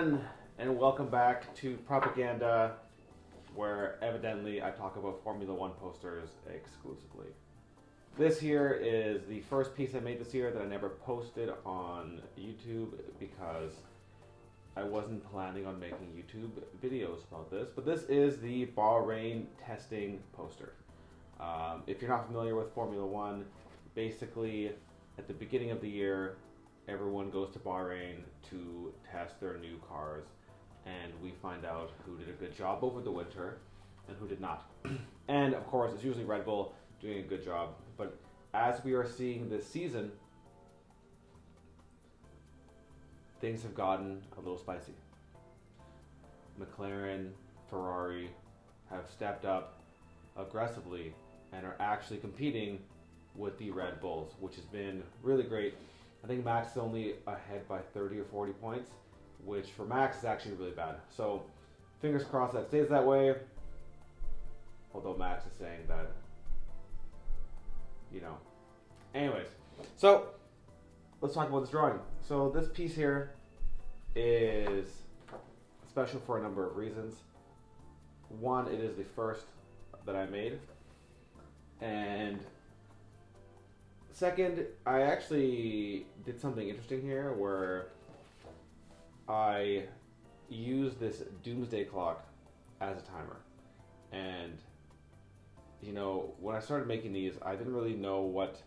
everyone, and welcome back to Propaganda, where evidently I talk about Formula One posters exclusively. This here is the first piece I made this year that I never posted on YouTube because I wasn't planning on making YouTube videos about this, but this is the Bahrain testing poster. If you're not familiar with Formula One, basically at the beginning of the year, everyone goes to Bahrain to test their new cars, and we find out who did a good job over the winter and who did not. And of course, it's usually Red Bull doing a good job, but as we are seeing this season, things have gotten a little spicy. McLaren, Ferrari have stepped up aggressively and are actually competing with the Red Bulls, which has been really great. I think Max is only ahead by 30 or 40 points, which for Max is actually really bad. So fingers crossed that stays that way. Although Max is saying that, you know. Anyways, so let's talk about this drawing. So this piece here is special for a number of reasons. One, it is the first that I made. And second, I actually did something interesting here where I used this doomsday clock as a timer. And, you know, when I started making these, I didn't really know what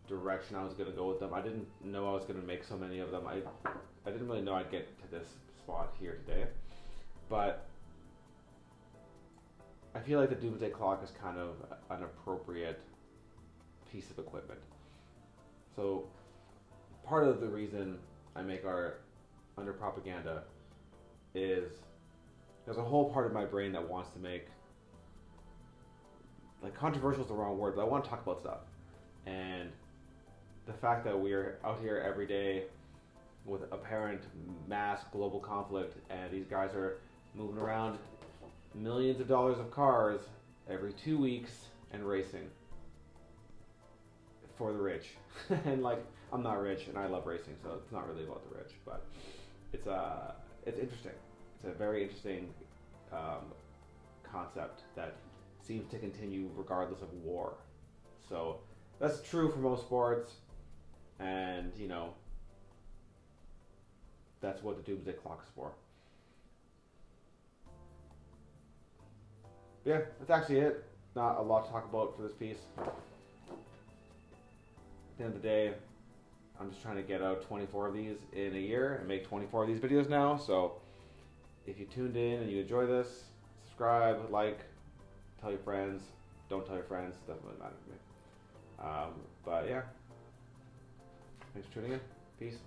direction I was going to go with them. I didn't know I was going to make so many of them. I didn't really know I'd get to this spot here today. But I feel like the doomsday clock is kind of an appropriate piece of equipment. So part of the reason I make art under Propaganda is there's a whole part of my brain that wants to make, like, controversial is the wrong word, but I want to talk about stuff. And the fact that we're out here every day with apparent mass global conflict, and these guys are moving around millions of dollars of cars every 2 weeks and racing for the rich. And like, I'm not rich and I love racing, so it's not really about the rich, but it's interesting. It's a very interesting concept that seems to continue regardless of war. So that's true for most sports, and you know, that's what the doomsday clock is for. Yeah, that's actually it. Not a lot to talk about for this piece. At the end of the day, I'm just trying to get out 24 of these in a year and make 24 of these videos now. So if you tuned in and you enjoy this, subscribe, like, tell your friends. Don't tell your friends. Doesn't really matter to me. But yeah, thanks for tuning in. Peace.